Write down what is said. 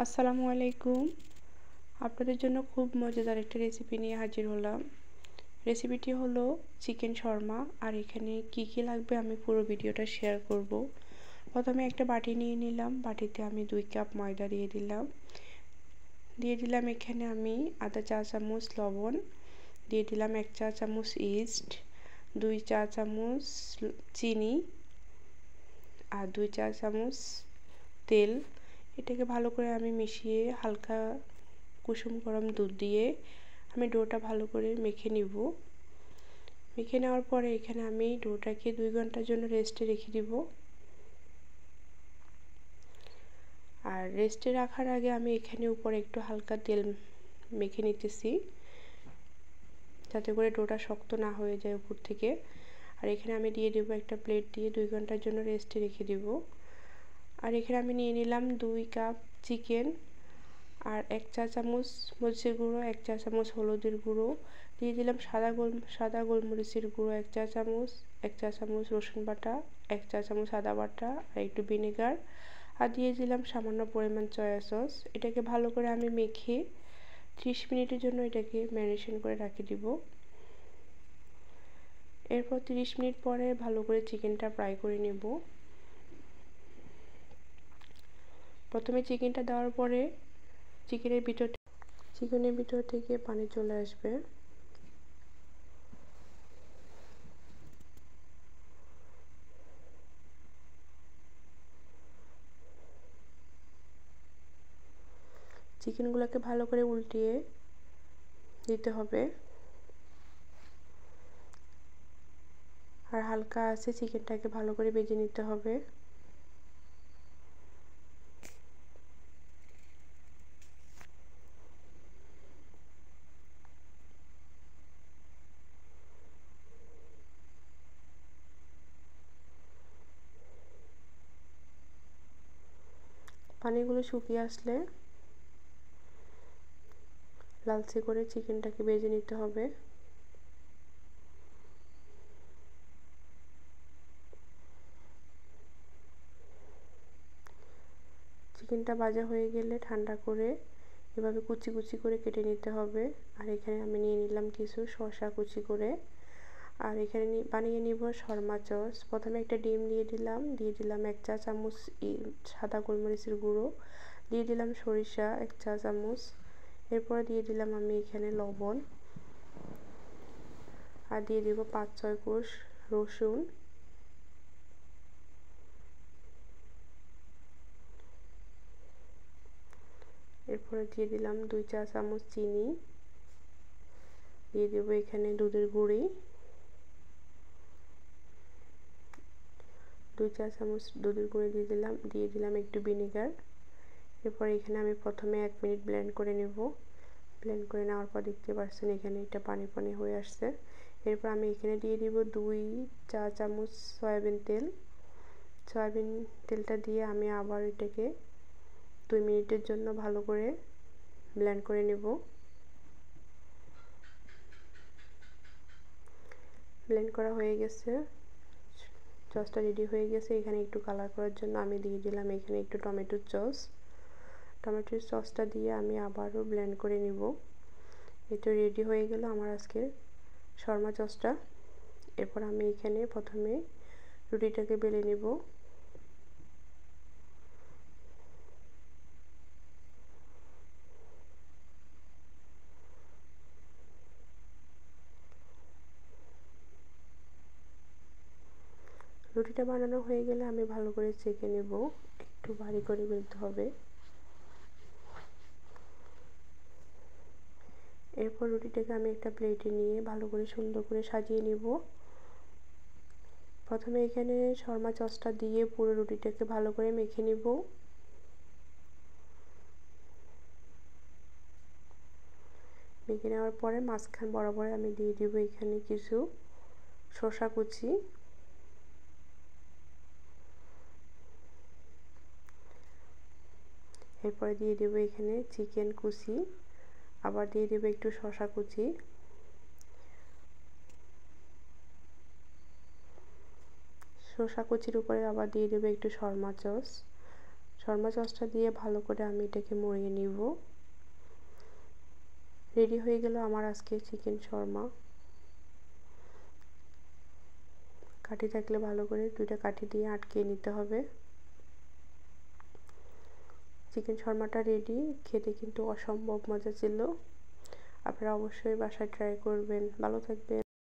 আসসালামু আলাইকুম। আপনাদের জন্য খুব মজাদার একটা রেসিপি নিয়ে হাজির হলাম। রেসিপিটি হলো চিকেন শর্মা। আর এখানে কি কি লাগবে আমি পুরো ভিডিওটা শেয়ার করব। প্রথমে একটা বাটি নিয়ে নিলাম, বাটিতে আমি 2 কাপ ময়দা দিয়ে দিলাম এখানে আমি আধা চা চামচ লবণ, দিয়ে দিলাম 1 চা চামচ ইস্ট, 2 চা চামচ চিনি আর 2 চা চামচ তেল। এটাকে ভালো করে আমি মিশিয়ে হালকা কুসুম গরম দুধ দিয়ে আমি ডোটা ভালো করে মেখে নিব। মেখে নেওয়ার পরে এখানে আমি ডোটাকে 2 ঘন্টার জন্য রেস্টে রেখে দিব। আর রেস্টে রাখার আগে আমি এখানে উপরে একটু হালকা তেল মেখে নিতেছি, যাতে করে ডোটা শক্ত না হয়ে যায় উপর থেকে। আর এখানে আমি দিয়ে দেবো একটা প্লেট দিয়ে 2 ঘন্টার জন্য রেস্টে রেখে দেব। আর এখানে আমি নিয়ে নিলাম 2 কাপ চিকেন আর 1 চা চামচ মরিচের গুঁড়ো, 1 চা চামচ হলুদের গুঁড়ো, দিয়ে দিলাম সাদা গোলমরিচের গুঁড়ো 1 চা চামচ, 1 চা চামচ রসুন বাটা, 1 চা চামচ আদা বাটা আর একটু ভিনেগার, আর দিয়ে দিলাম সামান্য পরিমাণ সয়া সস। এটাকে ভালো করে আমি মেখে 30 মিনিটের জন্য এটাকে ম্যারিনেশন করে রেখে দিব। এরপর 30 মিনিট পরে ভালো করে চিকেনটা ফ্রাই করে নেব। প্রথমে চিকেনটা দেওয়ার পরে চিকেনের ভিতর থেকে পানি চলে আসবে। চিকেনগুলোকে ভালো করে উল্টিয়ে দিতে হবে আর হালকা আছে চিকেনটাকে ভালো করে ভেজে নিতে হবে। পানিগুলো শুকিয়ে আসলে লালচে করে চিকেনটাকে ভেজে নিতে হবে। চিকেনটা ভাজা হয়ে গেলে ঠান্ডা করে এভাবে কুচি কুচি করে কেটে নিতে হবে। আর এখানে আমি নিয়ে নিলাম কিছু শসা কুচি করে। আর এখানে বানিয়ে নিব শর্মা সস। প্রথমে একটা ডিম দিয়ে দিলাম 1 চা চামচ সাদা গোলমরিচের গুঁড়ো, দিয়ে দিলাম সরিষা 1 চা চামচ, এরপর দিয়ে দিলাম আমি এখানে লবণ, আর দিয়ে দিব 5-6 কোষ রসুন, এরপরে দিয়ে দিলাম 2 চা চামচ চিনি, দিয়ে দেবো এখানে দুধের গুঁড়ি 2 চা চামচ দুধের গুঁড়ি দিয়ে দিলাম একটু ভিনেগার। এরপর এখানে আমি প্রথমে 1 মিনিট ব্লেন্ড করে নেব। ব্লেন্ড করে নেওয়ার পর দেখতে পাচ্ছেন এখানে এটা পানি পানি হয়ে আসছে। এরপর আমি এখানে দিয়ে দিব 2 চা চামচ সয়াবিন তেলটা দিয়ে আমি আবার এটাকে 2 মিনিটের জন্য ভালো করে ব্লেন্ড করে নেব। ব্লেন্ড করা হয়ে গেছে, সসটা রেডি হয়ে গেছে। এখানে একটু কালার করার জন্য আমি দিয়ে দিলাম এখানে একটু টমেটোর সসটা দিয়ে আমি আবারও ব্লেন্ড করে নিব। এটা রেডি হয়ে গেল আমার আজকের শর্মা সসটা। এরপর আমি এখানে প্রথমে রুটিটাকে বেলে নেব। রুটিটা বানানো হয়ে গেলে আমি ভালো করে চেকে নেব, একটু ভারী করে বেলতে হবে। এরপর রুটিটাকে আমি একটা প্লেটে নিয়ে ভালো করে সুন্দর করে সাজিয়ে নেব। প্রথমে এখানে শর্মা সসটা দিয়ে পুরো রুটিটাকে ভালো করে মেখে নেব। মেখে নেওয়ার পরে মাঝখান বরাবর আমি দিয়ে দিব এখানে কিছু শসা কুচি, এরপরে দিয়ে দেব এখানে চিকেন কুচি, আবার দিয়ে দেব একটু শসা কুচি, শসা কুচির উপরে আবার দিয়ে দেব একটু শর্মা শর্মা সসটা দিয়ে ভালো করে আমি এটাকে মরিয়ে নিব। রেডি হয়ে গেল আমার আজকে চিকেন শর্মা। কাঠি থাকলে ভালো করে 2টা কাঠি দিয়ে আটকে নিতে হবে। চিকেন শর্মাটা রেডি। খেতে কিন্তু অসম্ভব মজা ছিল। আপনারা অবশ্যই বাসায় ট্রাই করবেন। ভালো থাকবেন।